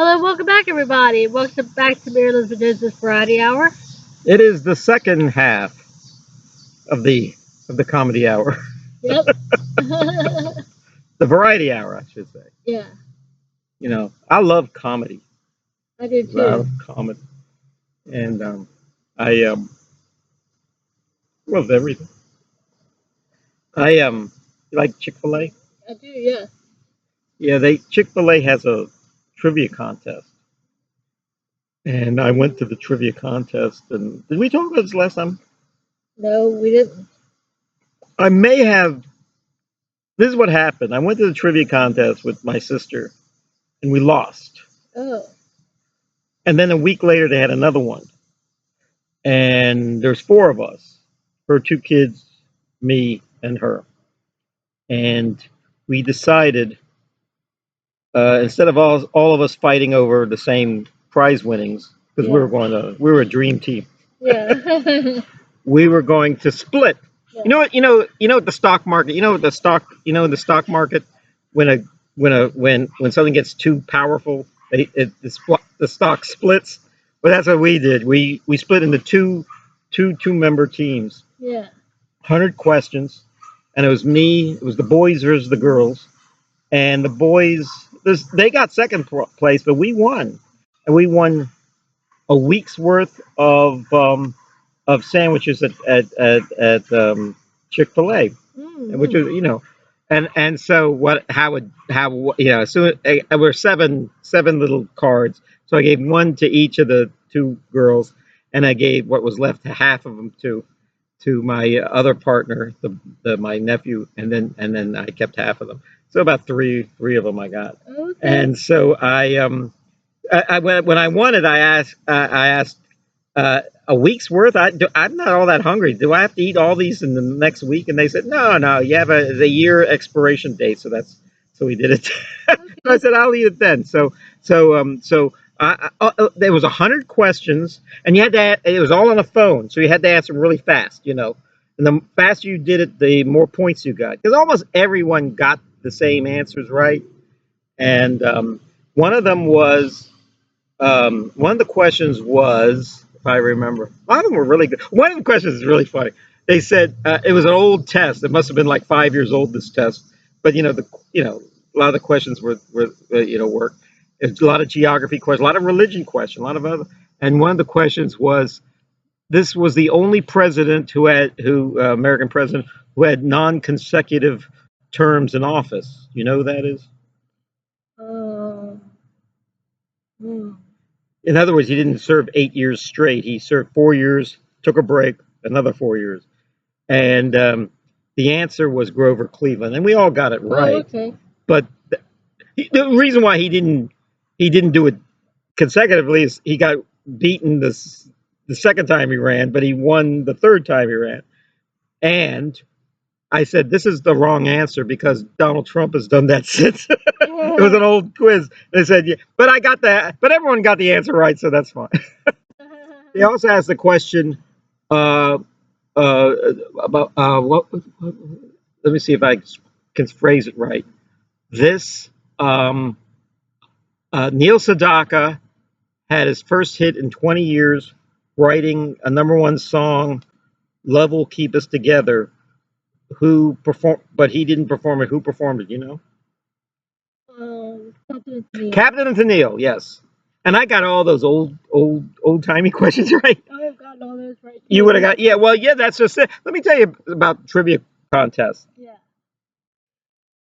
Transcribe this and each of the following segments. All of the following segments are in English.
Hello, welcome back, everybody. Welcome back to Mary Elizabeth Variety Hour. It is the second half of the comedy hour, Yep. the variety hour, I should say. Yeah, I love comedy. I do I love too. comedy, and I love everything. I You like Chick-fil-A? I do, yeah. Yeah, they Chick-fil-A has a trivia contest, and I went to the trivia contest. And did we talk about this last time? No, we didn't. I may have. This is what happened. I went to the trivia contest with my sister, and we lost. Oh, And then a week later, they had another one. And there's four of us, her two kids, me, and her. And we decided instead of all of us fighting over the same prize winnings, because yeah. we were a dream team. Yeah. We were going to split. Yeah. You know what the stock market. The stock market when when something gets too powerful, the stock splits. Well, that's what we did. We split into two member teams. Yeah. 100 questions, and it was me. It was the boys versus the girls, and the boys. They got second place, but we won, and we won a week's worth of sandwiches at Chick-fil-A, which Mm-hmm. was and so what how so we're seven little cards, so I gave one to each of the two girls, and I gave what was left half of them to my other partner, my nephew, and then I kept half of them. So about three of them I got. Okay. And so when I won it, I asked a week's worth. I'm not all that hungry. Do I have to eat all these in the next week? And they said, no, you have the year expiration date. So we did it. So I said, I'll eat it then. So there was 100 questions, and it was all on a phone, so you had to answer really fast. And the faster you did it, the more points you got, because almost everyone got the same answers right. And one of them was one of the questions was, if I remember, a lot of them were really good. One of the questions is really funny. They said it was an old test. It must have been like 5 years old. This test, but a lot of the questions were a lot of geography questions, a lot of religion questions, a lot of other. And one of the questions was, this was the only president who American president who had non-consecutive terms in office. You know who that is? Um, hmm. In other words, he didn't serve 8 years straight. He served 4 years, took a break, another 4 years, and the answer was Grover Cleveland, and we all got it Oh, right. okay. But the reason why he didn't do it consecutively is he got beaten the second time he ran, but he won the third time he ran. And I said, this is the wrong answer because Donald Trump has done that since. It was an old quiz. They said, yeah, but I got that, but everyone got the answer right, so that's fine. They also asked the question uh, uh, about what. Let me see if I can phrase it right. This Neil Sedaka had his first hit in 20 years, writing a number one song, "Love Will Keep Us Together." Who performed? But he didn't perform it. Who performed it? Captain Tenille. Captain Tenille. Yes. And I got all those old timey questions right. I've gotten all those right. You would have got, yeah. Well, yeah. That's just it. Let me tell you about trivia contests. Yeah.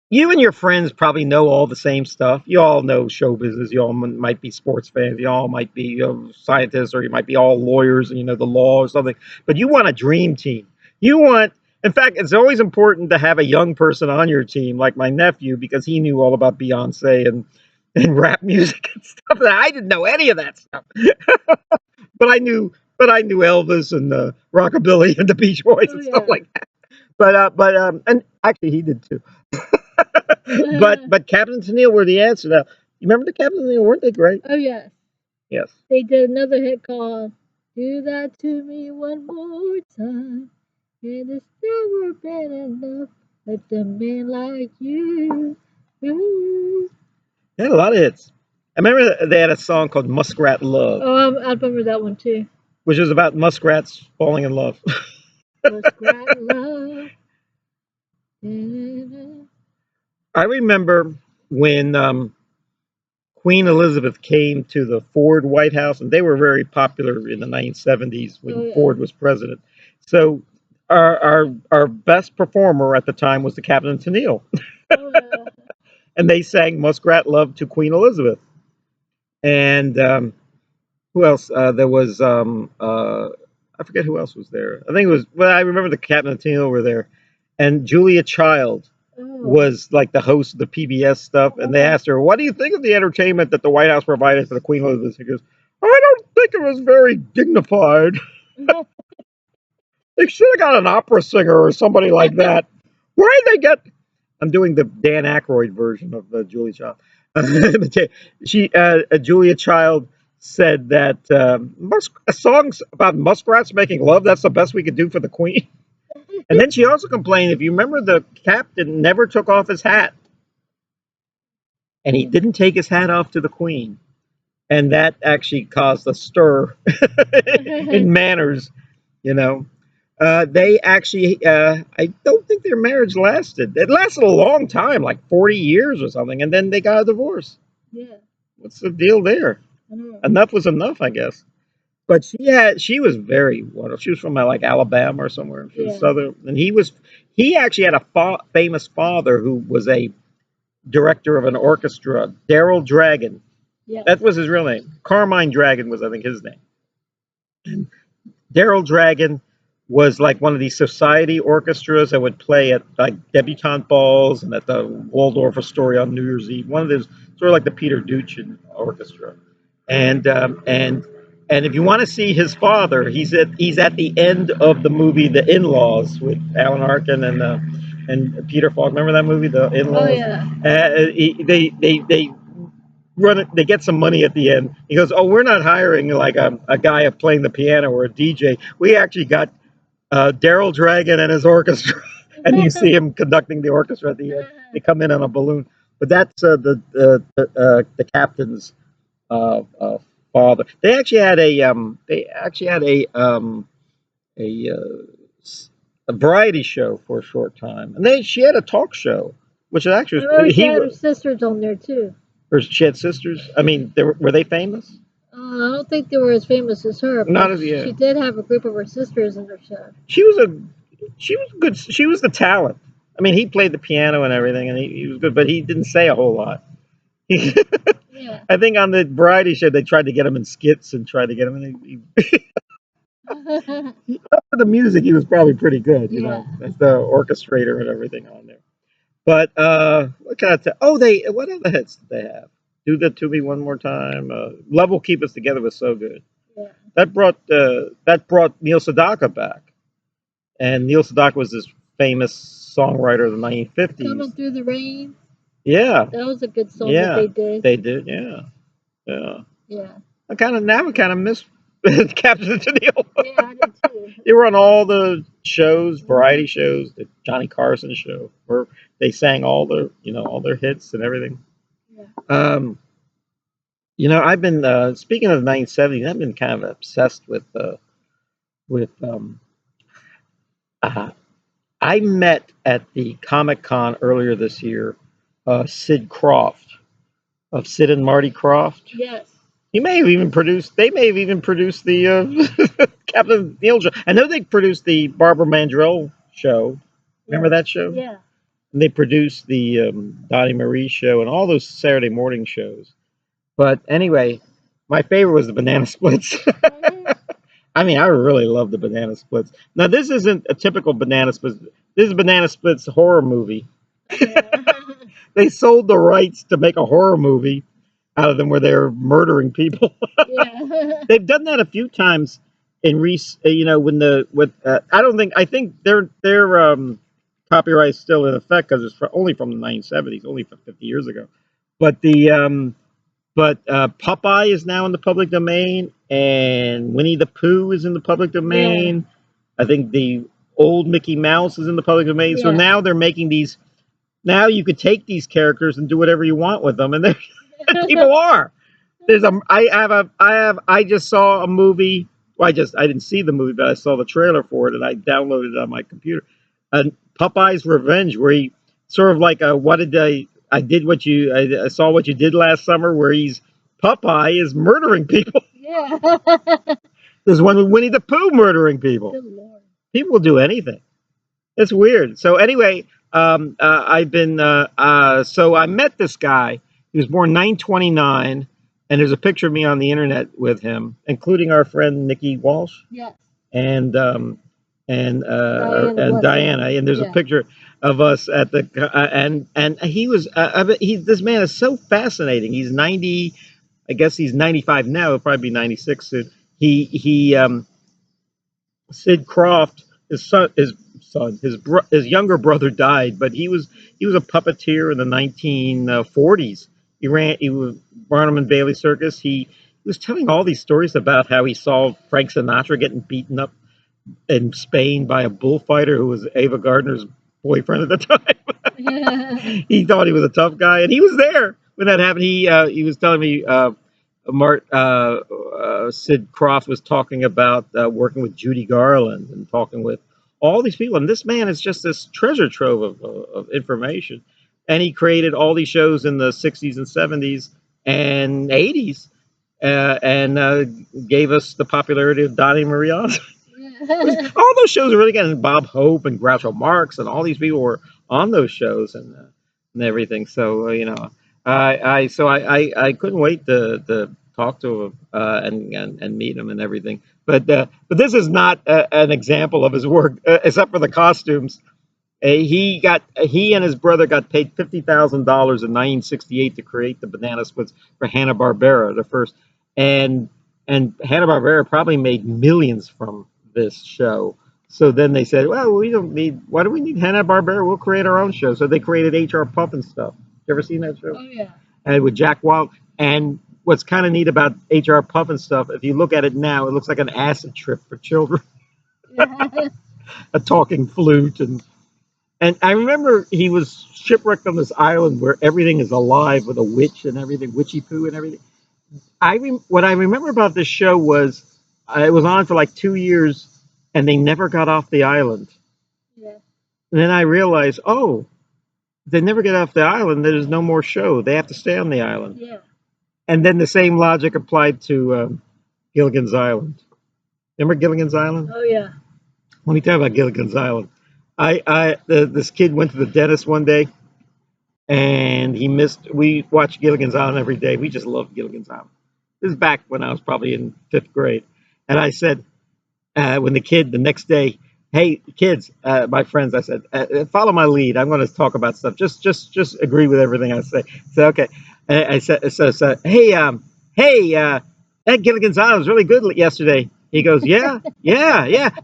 You and your friends probably know all the same stuff. You all know show business. You all might be sports fans. You all might be scientists, or you might be all lawyers and you know the law or something. But you want a dream team. In fact, it's always important to have a young person on your team, like my nephew, because he knew all about Beyonce and rap music and stuff. That I didn't know any of that stuff, but I knew Elvis and rockabilly and the Beach Boys and stuff like that. But and actually he did too. But Captain Tenille were the answer. Now, you remember the Captain Tenille? Weren't they great? Oh, yes. Yes. They did another hit called Do That To Me One More Time. And it's never been enough with a man like you. Ooh. They had a lot of hits. I remember they had a song called Muskrat Love, Oh, I remember that one too. which was about muskrats falling in love. Muskrat love. Da-da-da. I remember when Queen Elizabeth came to the Ford White House, and they were very popular in the 1970s when Oh yeah. Ford was president. So our best performer at the time was the Captain Tenille, Oh yeah. and they sang Muskrat Love to Queen Elizabeth. And who else? There was I forget who else was there. I think it was, well, I remember the Captain and Tenille were there, and Julia Child Oh. was like the host of the PBS stuff, and they asked her, "What do you think of the entertainment that the White House provided for the Queen Elizabeth?" She goes, "I don't think it was very dignified. They should have got an opera singer or somebody like that. Why did they get?" I'm doing the Dan Aykroyd version of Julia Child. Julia Child said that songs about muskrats making love, that's the best we could do for the Queen. And then she also complained, if you remember, the captain never took off his hat, and he didn't take his hat off to the Queen. And that actually caused a stir in manners, you know. They actually, I don't think their marriage lasted. It lasted a long time, like 40 years or something, and then they got a divorce. Yeah. What's the deal there? I know. Enough was enough, I guess. But she was very wonderful. She was from like Alabama or somewhere. She was Yeah. southern, and he actually had a famous father who was a director of an orchestra, Daryl Dragon. Yes. That was his real name. Carmine Dragon was, I think, his name. Daryl Dragon was like one of these society orchestras that would play at like debutante balls and at the Waldorf Astoria on New Year's Eve. One of those, sort of like the Peter Duchin orchestra. And if you want to see his father, he's at the end of the movie The In-Laws with Alan Arkin and Peter Falk. Remember that movie, The Oh In-Laws? yeah. They run it. They get some money at the end. He goes, "Oh, we're not hiring like a guy playing the piano or a DJ. We actually got Daryl Dragon and his orchestra." And you see him conducting the orchestra at the end. They come in on a balloon, but that's the captain's uh, uh, father. They actually had a, a variety show for a short time, and she had a talk show, which I actually remember she had her sisters on there too. or she had sisters. I mean, were they famous? I don't think they were as famous as her, Not but as yeah. she did have a group of her sisters in her show. She was good. She was the talent. I mean, he played the piano and everything, and he was good, but he didn't say a whole lot. Yeah. I think on the variety show they tried to get him in skits and tried to get him. And for the music, he was probably pretty good, you know, as the orchestrator and everything on there. But what can I tell? Oh, what other hits did they have? Do That to Me One More Time. Love Will Keep Us Together was so good. Yeah. That brought Neil Sedaka back, and Neil Sedaka was this famous songwriter of the 1950s. Coming Through the Rain. Yeah. That was a good song that they did. They did. Yeah. Yeah. Yeah. I kind of miss Captain Tenille. Yeah, I did too. They were on all the shows, variety shows, the Johnny Carson show, where they sang all their hits and everything. Yeah. I've been speaking of the 1970s. I've been kind of obsessed with. I met at the Comic Con earlier this year, Sid Krofft of Sid and Marty Krofft. Yes. He may have even produced. They may have even produced the Captain Tenille show. I know they produced the Barbara Mandrell show. Remember that show? Yeah. And they produced the Donnie Marie show and all those Saturday morning shows. But anyway, my favorite was the Banana Splits. I mean, I really love the Banana Splits. Now, this isn't a typical Banana Splits. This is Banana Splits horror movie. Yeah. They sold the rights to make a horror movie out of them where they're murdering people. Yeah. They've done that a few times in I think their copyright is still in effect because it's only from the 1970s, only from 50 years ago. But Popeye is now in the public domain, and Winnie the Pooh is in the public domain. Yeah. I think the old Mickey Mouse is in the public domain. Yeah. So now they're making these. Now you could take these characters and do whatever you want with them, and people are. There's a I just saw a movie. Well, I didn't see the movie, but I saw the trailer for it and I downloaded it on my computer. Popeye's Revenge, where he sort of like a what did I did what you I saw what you did last summer, where he's Popeye is murdering people. Yeah. There's one with Winnie the Pooh murdering people. Good Lord. People will do anything. It's weird. So anyway, I've been so I met this guy. He was born 929, and there's a picture of me on the internet with him, including our friend Nikki Walsh Yes. and Diana and Blessing. Diana, and there's a Yeah. picture of us at the and he was this man is so fascinating. He's 90. I guess he's 95 now. He'll probably be 96 soon. He Sid Krofft, his younger brother died, but he was a puppeteer in the 1940s. He was Barnum and Bailey Circus. He was telling all these stories about how he saw Frank Sinatra getting beaten up in Spain by a bullfighter who was Ava Gardner's boyfriend at the time. He thought he was a tough guy, and he was there when that happened. He was telling me Sid Krofft was talking about working with Judy Garland and talking with all these people, and this man is just this treasure trove of information. And he created all these shows in the '60s and '70s and '80s, and gave us the popularity of Donnie and Marie Osmond. All those shows are really getting Bob Hope and Groucho Marx and all these people were on those shows and everything. So I couldn't wait to talk to him and meet him and everything. But this is not an example of his work, except for the costumes. He and his brother got paid $50,000 in 1968 to create the banana splits for Hanna Barbera, the first, and and Hanna Barbera probably made millions from this show. So then they said, well, we don't need. Why do we need Hanna Barbera? We'll create our own show. So they created HR Puff and stuff. You ever seen that show? Oh yeah. And with Jack Wild. And what's kind of neat about HR Puff and stuff, if you look at it now, it looks like an acid trip for children. A talking flute and I remember he was shipwrecked on this island where everything is alive with a witch and everything, witchy poo and everything. What I remember about this show was it was on for like 2 years and they never got off the island. Yeah. And then I realized, oh, they never get off the island. There's no more show. They have to stay on the island. Yeah. And then the same logic applied to Gilligan's Island. Remember Gilligan's Island? Oh yeah. Let me tell you about Gilligan's Island. This kid went to the dentist one day, and he missed. We watched Gilligan's Island every day. We just loved Gilligan's Island. This is back when I was probably in 5th grade, and I said, when the kid the next day, hey kids, my friends, I said, follow my lead. I'm going to talk about stuff. Just agree with everything I say. So okay, I said, hey, that Gilligan's Island was really good yesterday. He goes, yeah.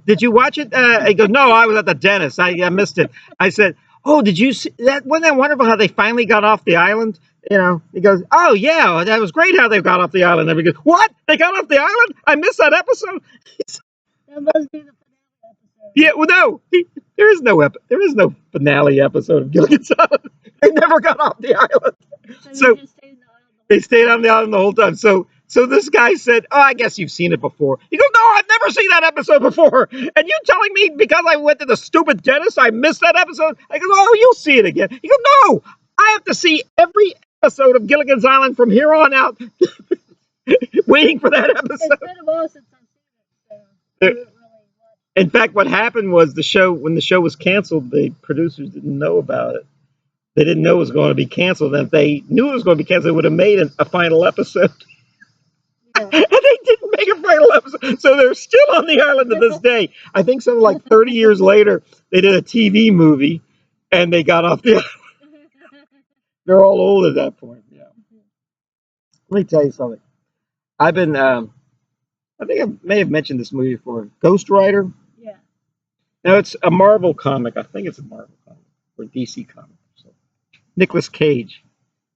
Did you watch it? He goes, no, I was at the dentist. I missed it. I said, oh, did you see that? Wasn't that wonderful how they finally got off the island? You know, he goes, oh yeah, that was great how they got off the island. And we go, what? They got off the island? I missed that episode. That must be the finale episode. Yeah, well, no, there is no finale episode of Gilligan's Island. They never got off the island. So they just stayed in the island. they stayed on the island the whole time. So this guy said, "Oh, I guess you've seen it before." He goes, "No, I've never seen that episode before." And you telling me because I went to the stupid dentist, I missed that episode? I go, "Oh, you'll see it again." He goes, "No, I have to see every episode of Gilligan's Island from here on out, waiting for that episode." It's been a while since I've seen it, so I haven't really watched. In fact, what happened was when the show was canceled, the producers didn't know about it. They didn't know it was going to be canceled. And if they knew it was going to be canceled, they would have made a final episode. Yeah. And they didn't make a final episode. So they're still on the island to this day. I think something like 30 years later, they did a TV movie and they got off the island. They're all old at that point. Yeah. Let me tell you something. I've been, I think I may have mentioned this movie before. Ghost Rider. Yeah. Now, it's a Marvel comic. I think it's a Marvel comic or DC comic. So, Nicolas Cage.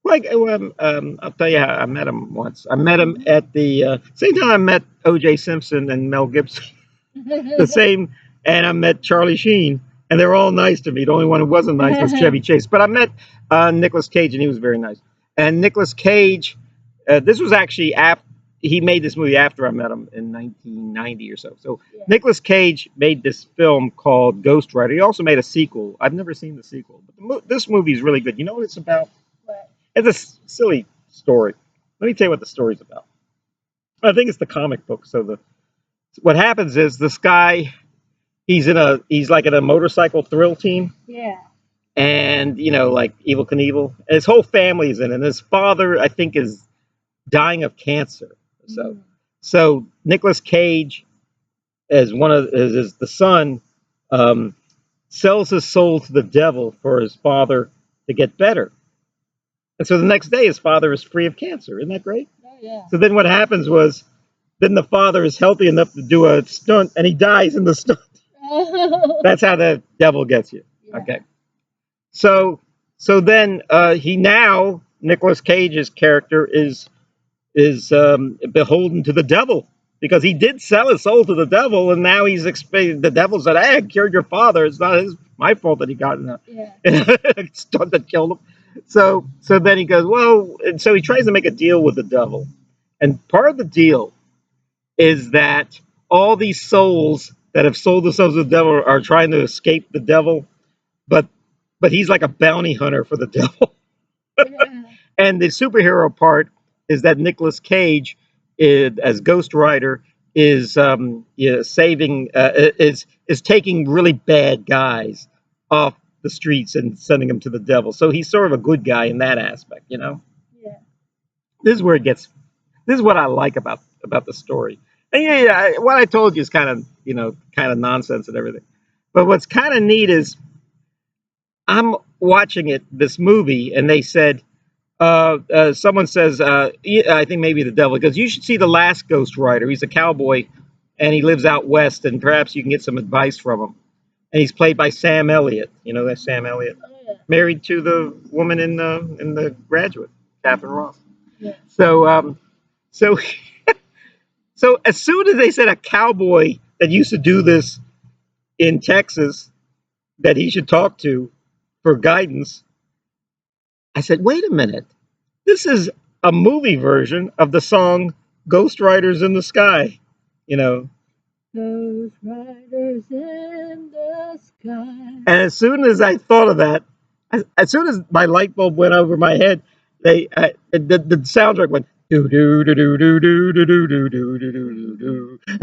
Like, I'll tell you how I met him once. I met him at the same time I met O.J. Simpson and Mel Gibson. The same, and I met Charlie Sheen, and they were all nice to me. The only one who wasn't nice was Chevy Chase. But I met Nicolas Cage, and he was very nice. And Nicolas Cage this was actually after he made this movie after I met him in 1990 or so. So Yeah. Nicolas Cage made this film called Ghost Rider. He also made a sequel. I've never seen the sequel, but this movie is really good. You know what it's about? What? It's a silly story. Let me tell you what the story's about. I think it's the comic book. So what happens is this guy he's like in a motorcycle thrill team, Yeah. and like Evil Knievel, and his whole family's in it. And his father, I think, is dying of cancer. So Mm. so Nicolas Cage, as one of as the son, um, sells his soul to the devil for his father to get better. And so the next day, his father is free of cancer. Isn't that great? Oh yeah. So then what happens was, then the father is healthy enough to do a stunt, and he dies in the stunt. Oh. That's how the devil gets you. Yeah. Okay. So then he now Nicolas Cage's character is beholden to the devil because he did sell his soul to the devil, and now the devil said, "Hey, I cured your father. It's not my fault that he got in a stunt that killed him." So then he goes, well, and so he tries to make a deal with the devil, and part of the deal is that all these souls that have sold themselves to the devil are trying to escape the devil, but he's like a bounty hunter for the devil. Yeah. And the superhero part is that Nicolas Cage, as Ghost Rider, is saving is taking really bad guys off the streets and sending them to the devil. So he's sort of a good guy in that aspect. Yeah. This is where it gets. This is what I like about the story. And what I told you is kind of nonsense and everything. But what's kind of neat is I'm watching this movie, and they said, someone says, yeah, I think maybe the devil, because you should see the last Ghost Rider. He's a cowboy, and he lives out west, and perhaps you can get some advice from him. And he's played by Sam Elliott. You know that Sam Elliott, Oh yeah. married to the woman in the Graduate, Catherine Ross. Yeah. So so as soon as they said a cowboy that used to do this in Texas that he should talk to for guidance, I said, wait a minute. This is a movie version of the song Ghost Riders in the Sky. You know. Ghost riders in the sky. And as soon as I thought of that, as soon as my light bulb went over my head, the soundtrack went do do do do do do do do do do do do do. I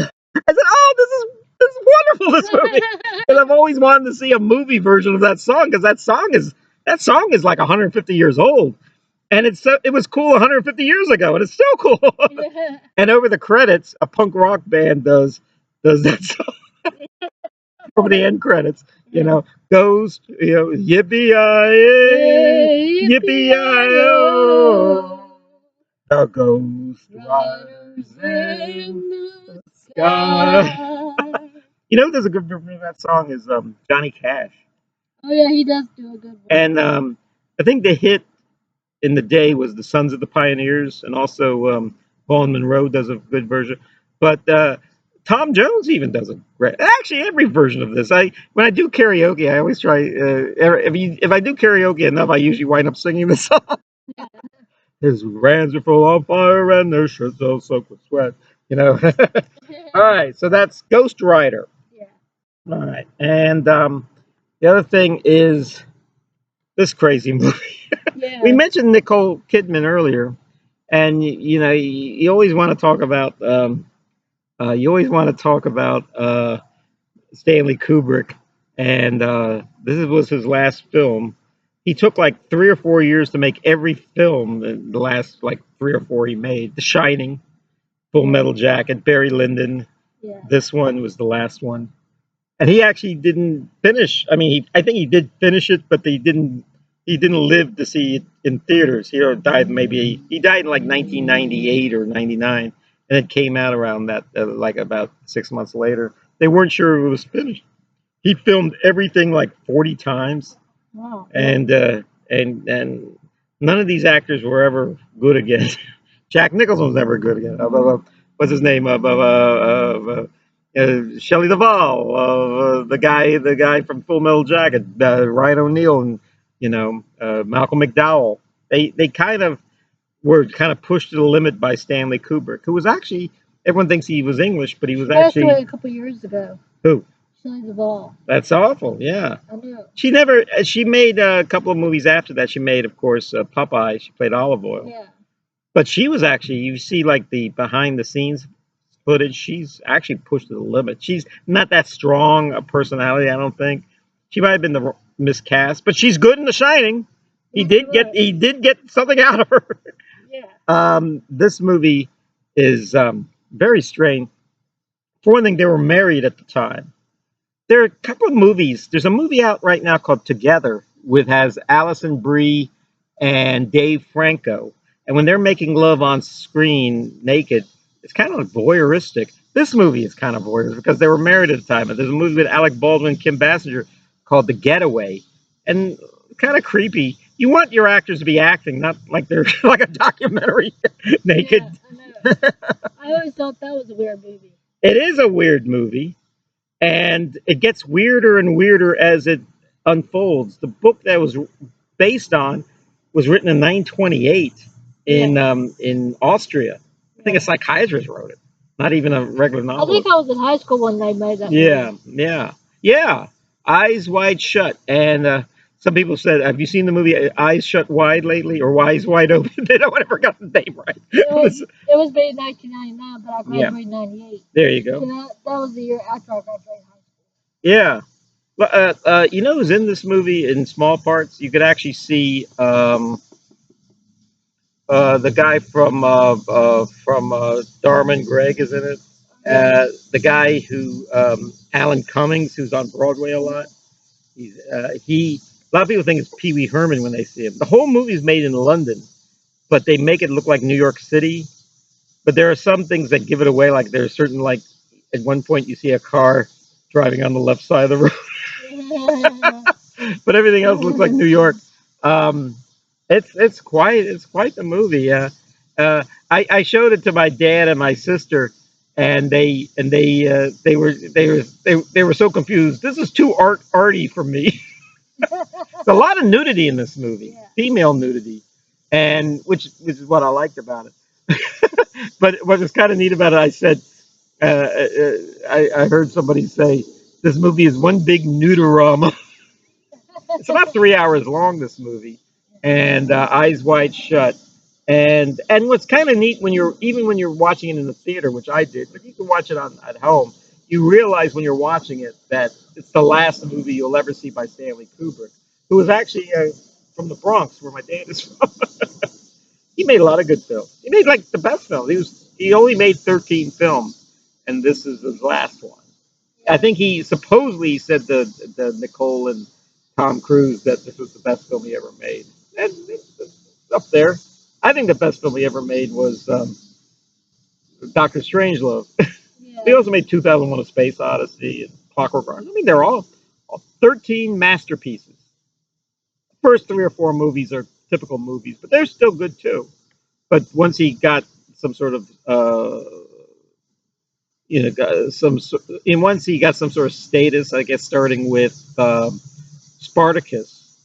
said, "Oh, this is wonderful, this movie." And I've always wanted to see a movie version of that song because that song is like 150 years old, and it was cool 150 years ago, and it's still cool. Yeah. And over the credits, a punk rock band does that song over the end credits. Goes yippee Hey, yippee yippee-yi-yo. the Ghost Riders Riders in the sky. sky. There's a good version of that song is Johnny Cash, Oh yeah, he does do a good one. and I think the hit in the day was the Sons of the Pioneers, and also Vaughn Monroe does a good version, but Tom Jones even does a great. Actually, every version of this. When I do karaoke, I always try. If I do karaoke enough, I usually wind up singing the song. His hands are full on fire and their shirts all soaked with sweat. All right, so that's Ghost Rider. Yeah. All right, and the other thing is this crazy movie. Yeah. We mentioned Nicole Kidman earlier, and you always want to talk about Stanley Kubrick, and this was his last film. He took like 3 or 4 years to make every film. The last like 3 or 4 he made: The Shining, Full Metal Jacket, Barry Lyndon. Yeah. This one was the last one, and he actually didn't finish. I mean, I think he did finish it, but he didn't. He didn't live to see it in theaters. He died in like 1998 or 99, and it came out around that like about 6 months later. They weren't sure if it was finished. He filmed everything like 40 times, Wow. and none of these actors were ever good again. Jack Nicholson was never good again. What's his name? Shelley Duvall, the guy from Full Metal Jacket, Ryan O'Neal, and Malcolm McDowell. They kind of were kind of pushed to the limit by Stanley Kubrick, who was actually, everyone thinks he was English, but he was Passed away actually, a couple years ago. who? Shelley Duvall. That's awful. Yeah. I know. She never. She made a couple of movies after that. She made, of course, Popeye. She played Olive Oil. Yeah. But she was actually. You see, like the behind the scenes footage. She's actually pushed to the limit. She's not that strong a personality. I don't think. She might have been the miscast, but she's good in The Shining. He Yeah, did she get. was. He did get something out of her. Yeah. This movie is very strange. For one thing, they were married at the time. There are a couple of movies. There's a movie out right now called Together, with has Alison Brie and Dave Franco. And when they're making love on screen naked, it's kind of voyeuristic. This movie is kind of voyeuristic because they were married at the time. And there's a movie with Alec Baldwin and Kim Basinger called The Getaway, and kind of creepy. You want your actors to be acting, not like they're like a documentary naked. Yeah, I know. I always thought that was a weird movie. It is a weird movie, and it gets weirder and weirder as it unfolds. The book that was based on was written in 928 in Austria. I think a psychiatrist wrote it, not even a regular I novelist. think I was in high school when they made that Yeah, movie. yeah. Eyes Wide Shut, and some people said, "Have you seen the movie Eyes Shut Wide lately, or Eyes Wide Open?" They don't ever got the name right. It was made in 1999, but I Yeah, graduated in 98. there you So go. that was the year after I graduated high school. Yeah. You know who's in this movie in small parts? You could actually see the guy from Dharma and Greg is in it. The guy who Alan Cummings, who's on Broadway a lot. He. A lot of people think it's Pee Wee Herman when they see him. The whole movie is made in London, but they make it look like New York City. But there are some things that give it away. Like there's certain like at one point you see a car driving on the left side of the road, but everything else looks like New York. Um, it's quite the movie. I showed it to my dad and my sister, and they were so confused. This is too arty for me. There's a lot of nudity in this movie, female nudity, and which is what I liked about it. But what was kind of neat about it, I said, I heard somebody say this movie is one big nudorama. It's about 3 hours long. This movie, and Eyes Wide Shut. And what's kind of neat when you're watching it in the theater, which I did, but you can watch it on at home. You realize when you're watching it that it's the last movie you'll ever see by Stanley Kubrick, who was actually from the Bronx, where my dad is from. He made a lot of good films. He made like the best films. He only made 13 films, and this is his last one. I think he supposedly said the Nicole and Tom Cruise that this was the best film he ever made, and it's up there. I think the best film he ever made was Doctor Strangelove. He also made 2001: A Space Odyssey and Clockwork Orange. I mean, they're all 13 masterpieces. The first three or four movies are typical movies, but they're still good too. But once he got some sort of once he got some sort of status, I guess, starting with Spartacus,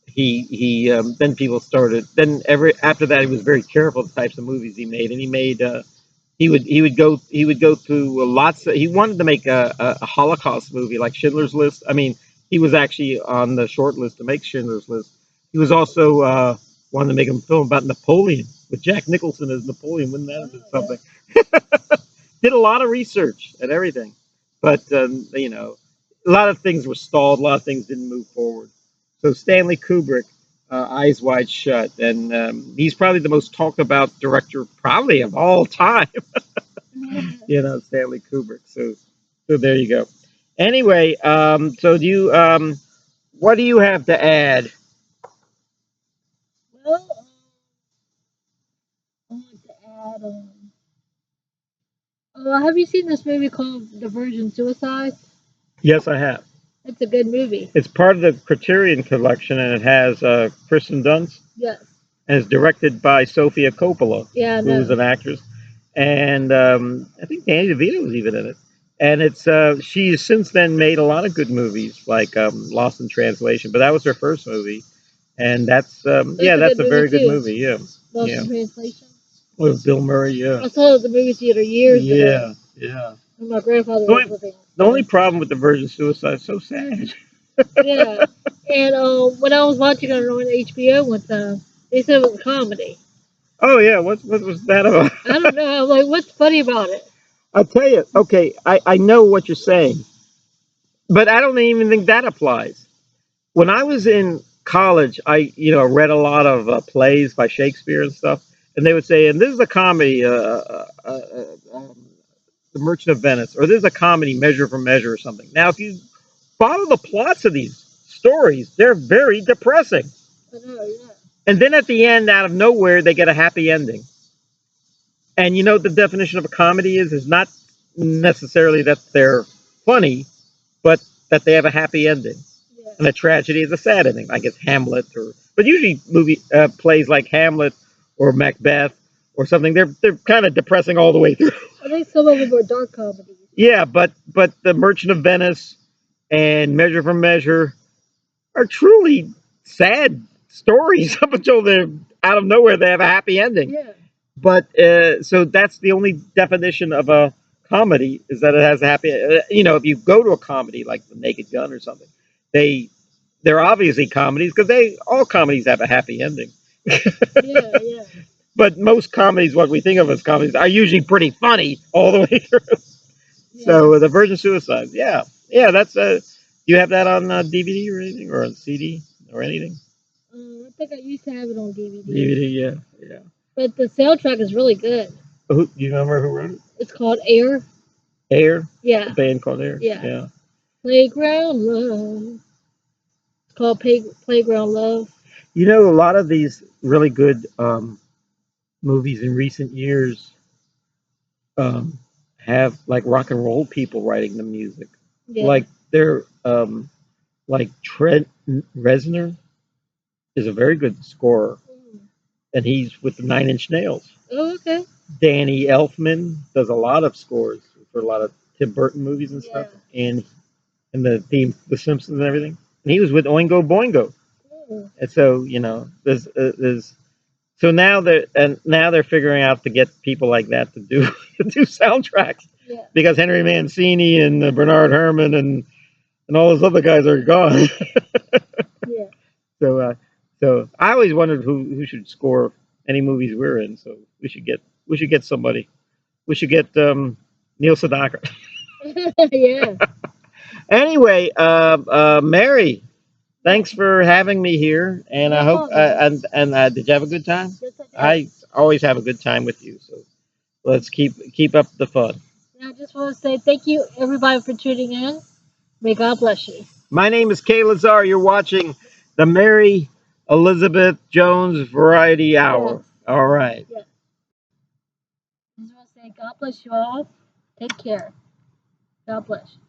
he then people started. Then every after that, he was very careful the types of movies he made, and he made he would go through lots. He wanted to make a Holocaust movie like Schindler's List. I mean, he was actually on the short list to make Schindler's List. He was also wanted to make a film about Napoleon with Jack Nicholson as Napoleon. Wouldn't that have been something? Did a lot of research and everything, but a lot of things were stalled. A lot of things didn't move forward. So Stanley Kubrick, Eyes Wide Shut, and he's probably the most talked about director probably of all time. Stanley Kubrick. So there you go. Anyway, so do you what do you have to add? Well, I want to add. Have you seen this movie called The Virgin Suicide? Yes, I have. It's a good movie. It's part of the Criterion collection, and it has Kristen Dunst. Yes. And it's directed by Sofia Coppola, Yeah, who's an actress, and I think Danny DeVito was even in it. And it's she's since then made a lot of good movies, like Lost in Translation, but that was her first movie, and that's a very good movie. Yeah. Lost Yeah. in Translation. With Bill Murray, yeah. I saw it at the movie theater years ago. Yeah, yeah. When my grandfather The was only, living. the only problem with the Virgin Suicide is so sad. Yeah. And when I was watching it on HBO one time, they said it was a comedy. Oh yeah, what was that about? I don't know. I'm like, what's funny about it? I'll tell you. Okay, I know what you're saying, but I don't even think that applies. When I was in college, I read a lot of plays by Shakespeare and stuff, and they would say, and this is a comedy, The Merchant of Venice, or this is a comedy, Measure for Measure, or something. Now, if you follow the plots of these stories, they're very depressing. I know, yeah. And then at the end, out of nowhere, they get a happy ending. And you know the definition of a comedy is not necessarily that they're funny, but that they have a happy ending. Yeah. And a tragedy is a sad ending, like it's Hamlet, but usually plays like Hamlet or Macbeth or something. They're kind of depressing all the way through. I think some of them are dark comedies. Yeah, but the Merchant of Venice and Measure for Measure are truly sad stories up until they're out of nowhere they have a happy ending. Yeah. But so that's the only definition of a comedy is that it has a happy. If you go to a comedy like The Naked Gun or something, they're obviously comedies because all comedies have a happy ending. Yeah, yeah. But most comedies, what we think of as comedies, are usually pretty funny all the way through. Yeah. So the Virgin Suicide, yeah, yeah, that's you have that on DVD or anything, or on CD or anything? I think I used to have it on DVD. DVD, yeah, yeah. But the soundtrack is really good. Who do you remember who wrote it? It's called Air. Air. Yeah. A band called Air. Yeah. Yeah. Playground Love. It's called Playground Love. You know, a lot of these really good movies in recent years um, have like rock and roll people writing the music. Yeah. Like they're like Trent Reznor is a very good scorer, and he's with the Nine Inch Nails. Oh, okay. Danny Elfman does a lot of scores for a lot of Tim Burton movies and stuff, and the theme, The Simpsons and everything. And he was with Oingo Boingo, and so there's so now they're figuring out to get people like that to do to do soundtracks. Yeah. Because Henry Mancini and Bernard Herrmann and all those other guys are gone. Yeah. So I always wondered who should score any movies we're in. So we should get somebody. We should get Neil Sedaka. Yeah. Anyway, Mary, thanks for having me here, and I hope did you have a good time? Yes, I did. I always have a good time with you. So let's keep up the fun. And I just want to say thank you, everybody, for tuning in. May God bless you. My name is Kaye Lazar. You're watching the Mary Elizabeth Jones Variety Hour. Yes. All right. Yes. I just want to say God bless you all. Take care. God bless you.